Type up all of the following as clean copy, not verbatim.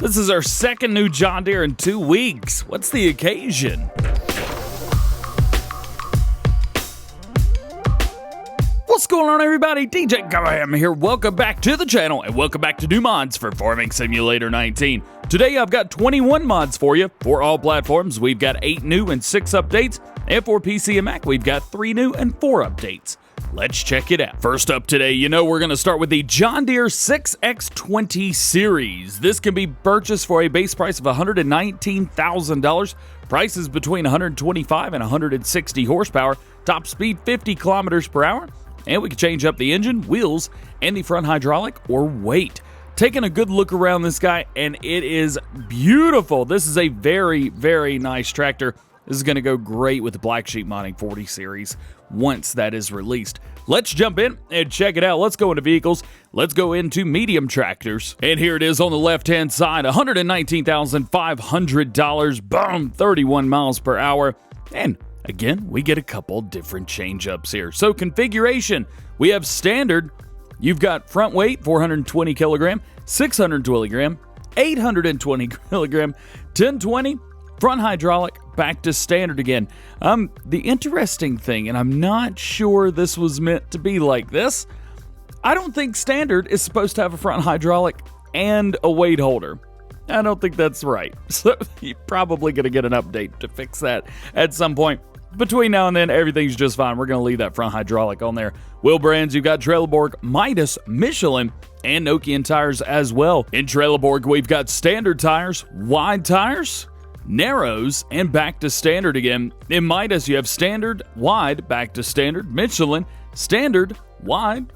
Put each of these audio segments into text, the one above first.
This is our second new John Deere in 2 weeks. What's the occasion? What's going on, everybody? DjGoHam here. Welcome back to the channel and welcome back to new mods for Farming Simulator 19. Today I've got 21 mods for you for all platforms. We've got 8 new and 6 updates, and for PC and Mac we've got 3 new and 4 updates. Let's check it out. First up today, we're going to start with the John Deere 6x20 series. This can be purchased for a base price of $119,000. Prices between 125 and 160 horsepower. Top speed 50 kilometers per hour. And we can change up the engine, wheels, and the front hydraulic or weight. Taking a good look around this guy, and it is beautiful. This is a very, very nice tractor. This is going to go great with the Black Sheep Modding 40 series once that is released. Let's jump in and check it out. Let's go into vehicles. Let's go into medium tractors. And here it is on the left-hand side, $119,500. Boom, 31 miles per hour. And again, we get a couple different change-ups here. So configuration, we have standard. You've got front weight, 420 kilogram, 620 gram, 820 kilogram, 1020, front hydraulic, back to standard again. The interesting thing, and I'm not sure this was meant to be like this, I don't think standard is supposed to have a front hydraulic and a weight holder. I don't think that's right. So you're probably going to get an update to fix that at some point. Between now and then, everything's just fine. We're going to leave that front hydraulic on there. Wheel brands, you've got Trelleborg, Midas, Michelin, and Nokian tires as well. In Trelleborg, we've got standard tires, wide tires, narrows, and back to standard again. In Midas, you have standard, wide, back to standard, Michelin, standard, wide,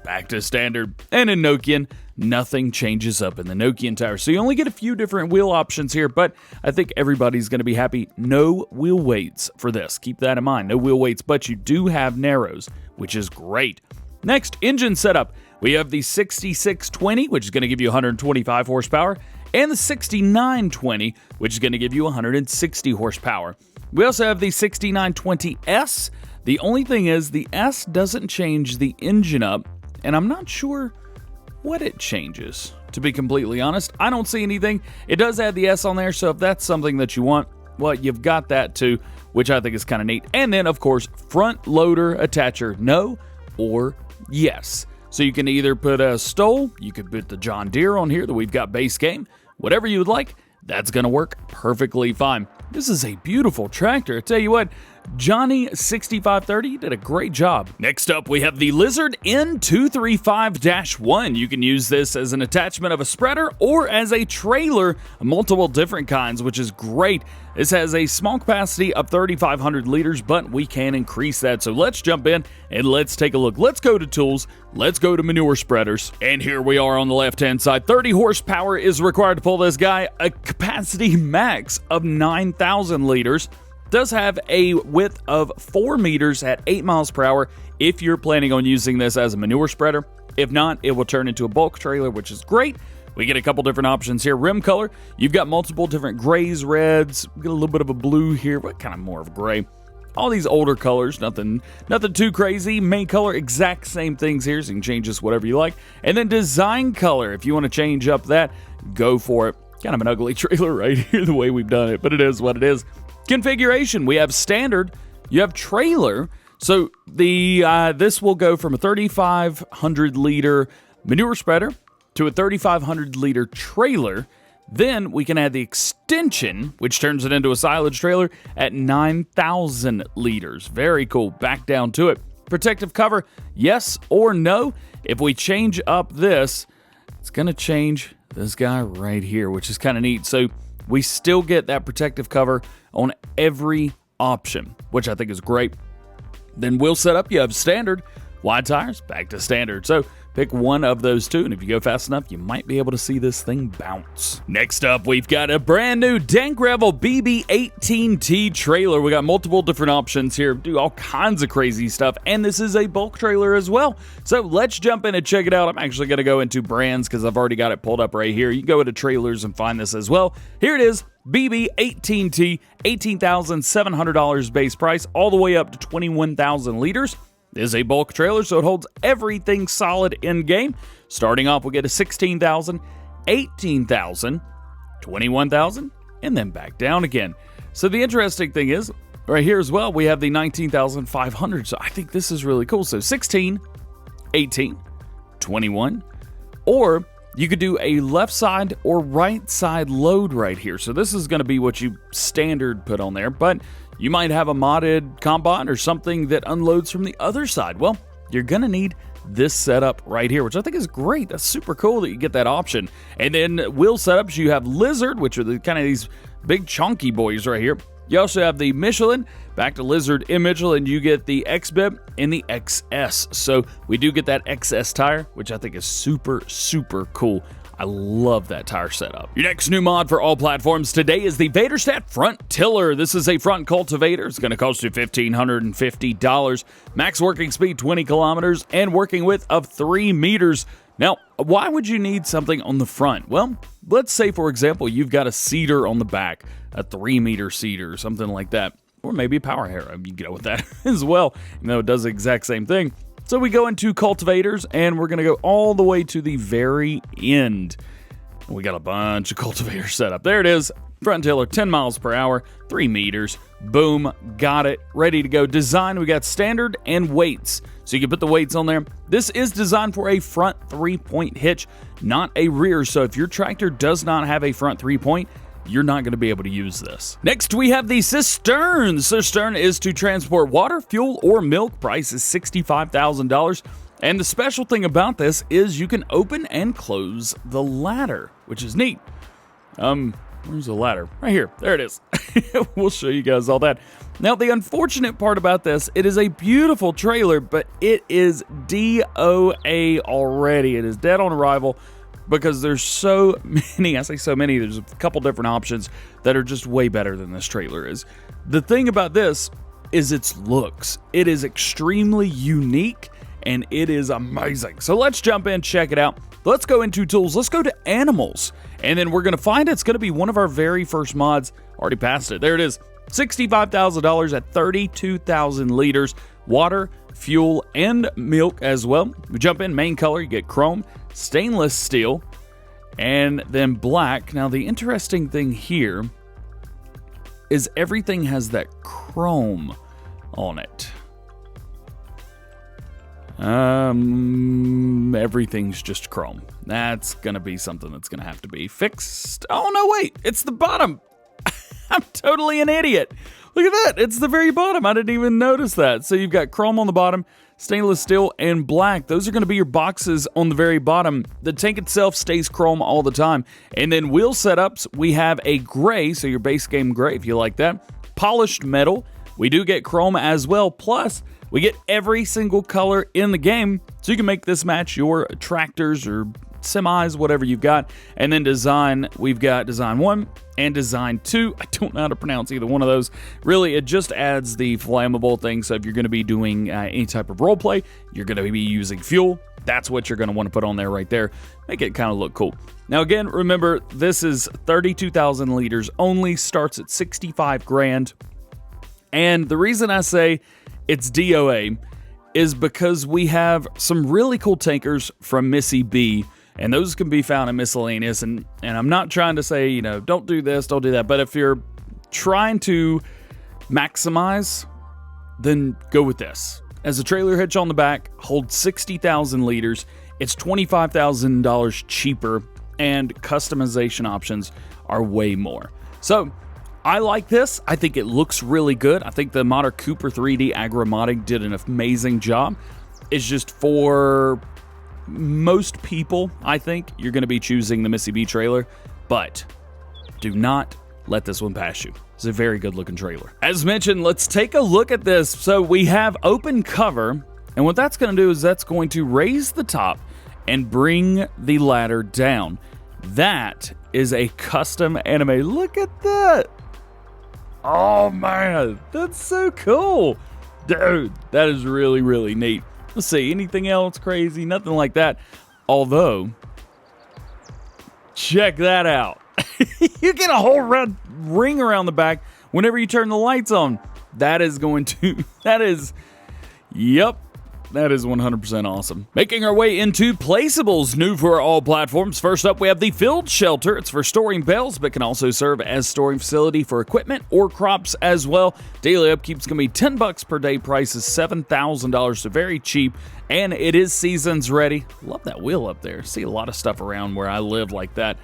back to standard. And in Nokian, nothing changes up in the Nokian tire. So you only get a few different wheel options here, but I think everybody's going to be happy. No wheel weights for this. Keep that in mind. No wheel weights, but you do have narrows, which is great. Next, engine setup. We have the 6620, which is going to give you 125 horsepower, and the 6920, which is going to give you 160 horsepower. We also have the 6920S. The only thing is the S doesn't change the engine up, and I'm not sure what it changes, to be completely honest. I don't see anything. It does add the S on there, so if that's something that you want, well, you've got that too, which I think is kind of neat. And then, of course, front loader attacher, no or yes. So you can either put a Stoll, you could put the John Deere on here that we've got base game, whatever you would like, that's going to work perfectly fine. This is a beautiful tractor. I tell you what, Johnny 6530 did a great job. Next up, we have the Lizard N235-1. You can use this as an attachment of a spreader or as a trailer, multiple different kinds, which is great. This has a small capacity of 3,500 liters, but we can increase that. So let's jump in and let's take a look. Let's go to tools. Let's go to manure spreaders. And here we are on the left-hand side. 30 horsepower is required to pull this guy. A capacity max of 9,000 liters. Does have a width of 4 meters at 8 miles per hour if you're planning on using this as a manure spreader. If not, it will turn into a bulk trailer, which is great. We get a couple different options here. Rim color, you've got multiple different grays, reds, we get a little bit of a blue here, but kind of more of gray. All these older colors, nothing too crazy. Main color, exact same things here, so you can change this whatever you like. And then design color, if you want to change up that, go for it. Kind of an ugly trailer right here, the way we've done it, but it is what it is. Configuration, we have standard, you have trailer, so this will go from a 3,500 liter manure spreader to a 3,500 liter trailer. Then we can add the extension, which turns it into a silage trailer at 9,000 liters. Very cool. Back down to it. Protective cover, yes or no. If we change up this, it's going to change this guy right here, which is kind of neat. So we still get that protective cover on every option, which I think is great. Then wheel setup, you have standard, wide tires, back to standard. So pick one of those two, and if you go fast enough, you might be able to see this thing bounce. Next up, we've got a brand new Dangreville BB18T trailer. We got multiple different options here, do all kinds of crazy stuff, and this is a bulk trailer as well. So let's jump in and check it out. I'm actually going to go into brands because I've already got it pulled up right here. You can go into trailers and find this as well. Here it is, BB18T, $18,700 base price, all the way up to 21,000 liters. This is a bulk trailer, so it holds everything solid in game. Starting off, we get a 16,000, 18,000, 21,000, and then back down again. So the interesting thing is, right here as well, we have the 19,500. So I think this is really cool. So 16, 18, 21, or you could do a left side or right side load right here. So this is going to be what you standard put on there, but you might have a modded combine or something that unloads from the other side. Well, you're going to need this setup right here, which I think is great. That's super cool that you get that option. And then wheel setups, you have Lizard, which are the kind of these big chunky boys right here. You also have the Michelin, back to Lizard and Michelin, you get the XBIB and the XS. So we do get that XS tire, which I think is super, super cool. I love that tire setup. Your next new mod for all platforms today is the Vaderstad Front Tiller. This is a front cultivator. It's going to cost you $1,550. Max working speed 20 kilometers and working width of 3 meters. Now, why would you need something on the front? Well, let's say, for example, you've got a seeder on the back, a 3-meter seeder, something like that. Or maybe a power harrow. You can go with that as well, even though it does the exact same thing. So we go into cultivators, and we're going to go all the way to the very end. We got a bunch of cultivators set up. There it is. Front tiller, 10 miles per hour, 3 meters. Boom, got it. Ready to go. Design, we got standard and weights. So you can put the weights on there. This is designed for a front 3-point hitch, not a rear. So if your tractor does not have a front 3-point, you're not going to be able to use this. Next, we have the Cistern. The Cistern is to transport water, fuel, or milk. Price is $65,000. And the special thing about this is you can open and close the ladder, which is neat. Where's the ladder? Right here. There it is. We'll show you guys all that. Now, the unfortunate part about this, it is a beautiful trailer, but it is DOA already. It is dead on arrival because there's so many, I say so many, there's a couple different options that are just way better than this trailer is. The thing about this is its looks. It is extremely unique and it is amazing. So let's jump in, check it out. Let's go into tools. Let's go to animals. And then we're going to find it's going to be one of our very first mods. Already passed it. There it is. $65,000 at 32,000 liters. Water, fuel, and milk as well. We jump in, main color, you get chrome, stainless steel, and then black. Now, the interesting thing here is everything has that chrome on it. Everything's just chrome. That's gonna be something that's gonna have to be fixed. Oh no, wait, it's the bottom. I'm totally an idiot. Look at that, it's the very bottom. I didn't even notice that. So you've got chrome on the bottom, stainless steel, and black. Those are gonna be your boxes on the very bottom. The tank itself stays chrome all the time. And then wheel setups, we have a gray, so your base game gray if you like that. Polished metal, we do get chrome as well, plus we get every single color in the game, so you can make this match your tractors or semis, whatever you've got. And then design, we've got design 1 and design 2. I don't know how to pronounce either one of those. Really, it just adds the flammable thing, so if you're going to be doing any type of role play, you're going to be using fuel. That's what you're going to want to put on there right there. Make it kind of look cool. Now again, remember, this is 32,000 liters only, starts at 65 grand. And the reason I say it's DOA is because we have some really cool tankers from Missy B, and those can be found in miscellaneous. And I'm not trying to say, you know, don't do this, don't do that. But if you're trying to maximize, then go with this. As a trailer hitch on the back, holds 60,000 liters. It's $25,000 cheaper, and customization options are way more. So I like this. I think it looks really good. I think the Modder Cooper 3D AgraA modding did an amazing job. It's just for most people, I think, you're going to be choosing the Missy B trailer, but do not let this one pass you. It's a very good looking trailer. As mentioned, let's take a look at this. So we have open cover, and what that's going to do is that's going to raise the top and bring the ladder down. That is a custom anime. Look at that. Oh man, that's so cool. Dude, that is really, really neat. Let's see, anything else crazy? Nothing like that. Although, check that out. You get a whole red ring around the back whenever you turn the lights on. That is going to, yep, That is 100% awesome. Making our way into Placeables, new for all platforms. First up, we have the Fieldshelter. It's for storing bales, but can also serve as storing facility for equipment or crops as well. Daily upkeep's going to be $10 per day. Price is $7,000, so very cheap. And it is seasons ready. Love that wheel up there. See a lot of stuff around where I live like that.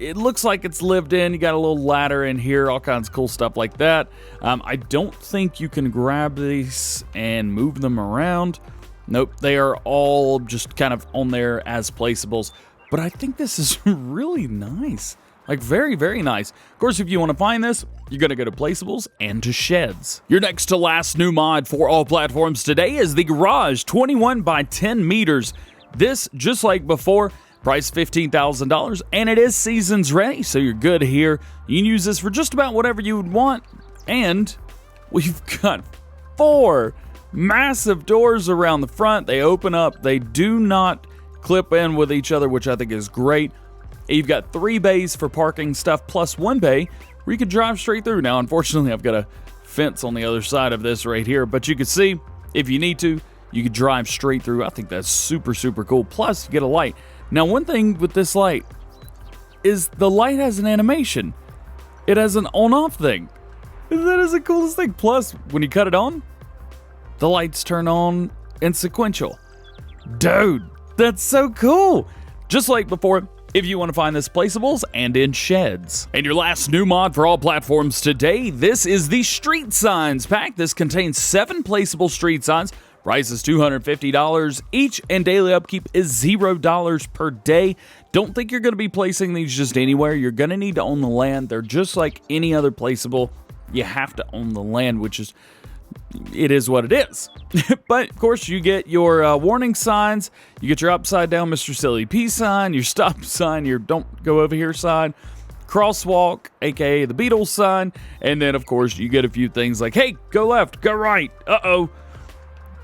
It looks like it's lived in. You got a little ladder in here, all kinds of cool stuff like that. I don't think you can grab these and move them around. Nope, they are all just kind of on there as placeables. But I think this is really nice. Like, very, very nice. Of course, if you want to find this, you're going to go to Placeables and to Sheds. Your next to last new mod for all platforms today is the Garage 21 by 10 meters. This, just like before, price $15,000, and it is seasons ready, so you're good here. You can use this for just about whatever you would want. And we've got 4 massive doors around the front. They open up. They do not clip in with each other, which I think is great. You've got 3 bays for parking stuff, plus 1 bay where you could drive straight through. Now, unfortunately, I've got a fence on the other side of this right here, but you can see, if you need to, you could drive straight through. I think that's super, super cool. Plus, you get a light. Now, one thing with this light is the light has an animation. It has an on-off thing. That is the coolest thing. Plus, when you cut it on, the lights turn on in sequential. Dude, that's so cool. Just like before, if you want to find this Placeables and in Sheds. And your last new mod for all platforms today, this is the Street Signs Pack. This contains 7 placeable street signs. Price is $250 each, and daily upkeep is $0 per day. Don't think you're going to be placing these just anywhere. You're going to need to own the land. They're just like any other placeable. You have to own the land, which is, it is what it is. But, of course, you get your warning signs. You get your upside down Mr. Silly P sign, your stop sign, your don't go over here sign, crosswalk, aka the Beatles sign, and then, of course, you get a few things like, hey, go left, go right, uh-oh.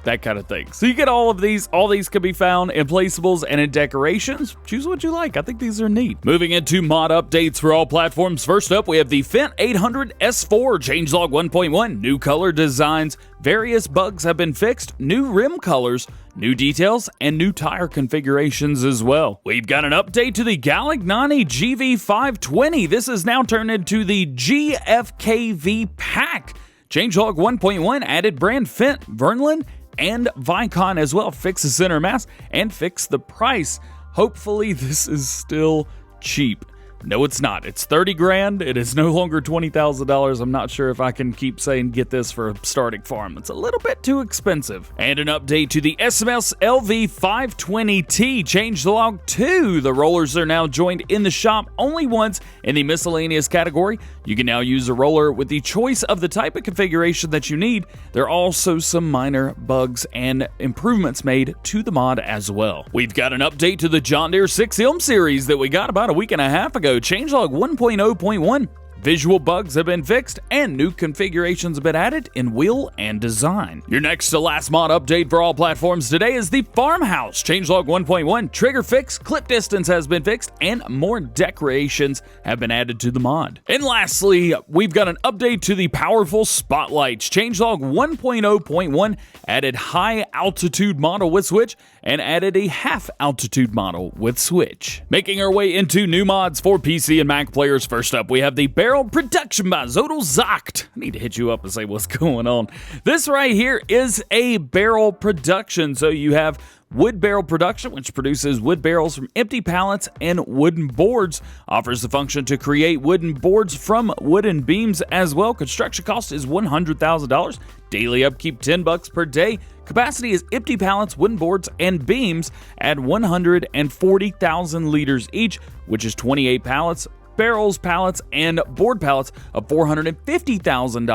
That kind of thing. So you get all of these. All these can be found in Placeables and in decorations. Choose what you like. I think these are neat. Moving into mod updates for all platforms. First up, we have the Fendt 800 S4 changelog 1.1. New color designs. Various bugs have been fixed. New rim colors, new details, and new tire configurations as well. We've got an update to the Galagnani GV520. This is now turned into the GFKV Pack. Changelog 1.1 added brand Fendt, Vernlin, and Vicon as well. Fix the center mass and fix the price. Hopefully this is still cheap. No, it's not. It's 30 grand. It is no longer $20,000. I'm not sure if I can keep saying get this for a starting farm. It's a little bit too expensive. And an update to the SMS LV520T changelog 2. The rollers are now joined in the shop only once in the miscellaneous category. You can now use a roller with the choice of the type of configuration that you need. There are also some minor bugs and improvements made to the mod as well. We've got an update to the John Deere 6M series that we got about a week and a half ago. Changelog 1.0.1. Visual bugs have been fixed and new configurations have been added in wheel and design. Your next to last mod update for all platforms today is the FarmHouse. Changelog 1.1 trigger fix, clip distance has been fixed, and more decorations have been added to the mod. And lastly, we've got an update to the powerful spotlights. Changelog 1.0.1 added high altitude model with switch and added a half altitude model with switch. Making our way into new mods for PC and Mac players. First up, we have the Barrel Production by Zodel Zocht. I need to hit you up and say what's going on. This right here is a barrel production. So you have Wood Barrel Production, which produces wood barrels from empty pallets and wooden boards. Offers the function to create wooden boards from wooden beams as well. Construction cost is $100,000. Daily upkeep $10 per day. Capacity is empty pallets, wooden boards, and beams at 140,000 liters each, which is 28 pallets. Barrels, pallets, and board pallets of 450,000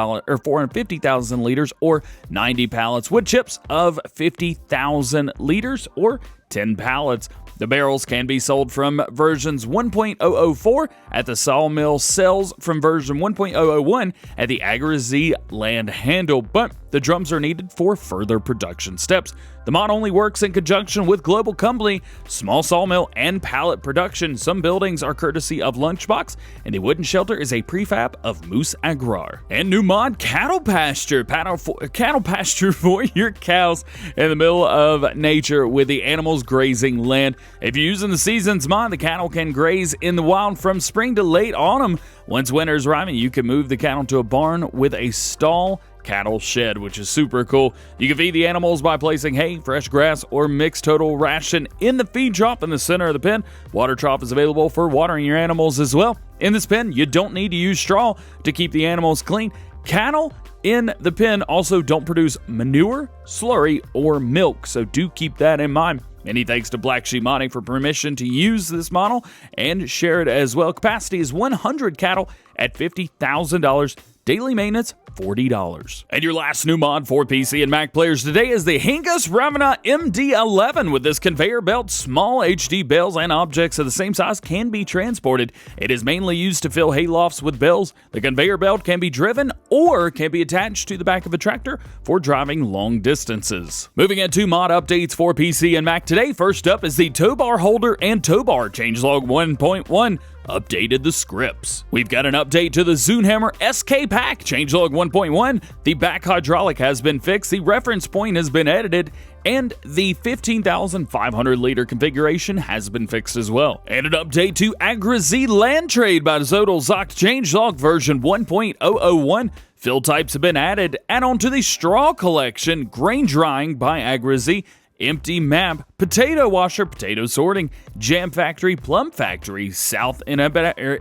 liters or 90 pallets. Wood chips of 50,000 liters or 10 pallets. The barrels can be sold from versions 1.004 at the sawmill, cells from version 1.001 at the AgraA land handle, but the drums are needed for further production steps. The mod only works in conjunction with Global Company, small sawmill, and pallet production. Some buildings are courtesy of Lunchbox, and the wooden shelter is a prefab of Moose AgraA. And new mod, cattle pasture. Cattle pasture for your cows in the middle of nature with the animals grazing land. If you're using the Seasons mod, the cattle can graze in the wild from spring to late autumn. Once winter is arriving, you can move the cattle to a barn with a stall cattle shed, which is super cool. You can feed the animals by placing hay, fresh grass, or mixed total ration in the feed trough in the center of the pen. Water trough is available for watering your animals as well. In this pen, you don't need to use straw to keep the animals clean. Cattle in the pen also don't produce manure, slurry, or milk, so do keep that in mind. Many thanks to Black Sheep Modding for permission to use this model and share it as well. Capacity is 100 cattle at $50,000. Daily maintenance, $40. And your last new mod for PC and Mac players today is the Hinghaus Ravenna MD11. With this conveyor belt, small HD bales and objects of the same size can be transported. It is mainly used to fill haylofts with bales. The conveyor belt can be driven or can be attached to the back of a tractor for driving long distances. Moving into mod updates for PC and Mac today, first up is the Towbar Holder and Towbar changelog 1.1. Updated the scripts. We've got an update to the Zunhammer SK Pack, changelog 1.1. The back hydraulic has been fixed, the reference point has been edited, and the 15,500 liter configuration has been fixed as well. And an update to AgraA Land Trade by Zodal Zoc, changelog version 1.001. Fill types have been added. Add on to the straw collection, grain drying by AgraA. Empty map, potato washer, potato sorting, jam factory, plum factory, south inhibitors,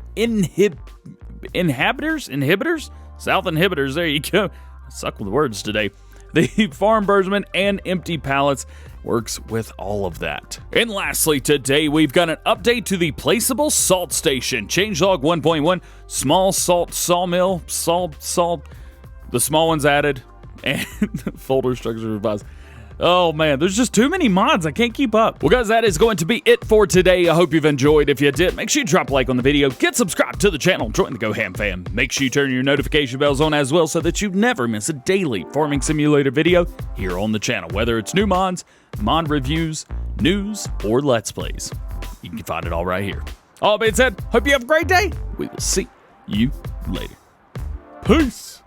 south inhibitors, there you go. I suck with the words today. The farm bursman and empty pallets works with all of that. And lastly, today we've got an update to the Placeable Salt Station, changelog 1.1, small salt sawmill, salt, the small one's added, and folder structure revised. Oh man, there's just too many mods. I can't keep up. Well guys, that is going to be it for today. I hope you've enjoyed. If you did, make sure you drop a like on the video, get subscribed to the channel, join the GoHamFam. Make sure you turn your notification bells on as well so that you never miss a daily farming simulator video here on the channel. Whether it's new mods, mod reviews, news, or let's plays, you can find it all right here. All being said, hope you have a great day. We will see you later. Peace.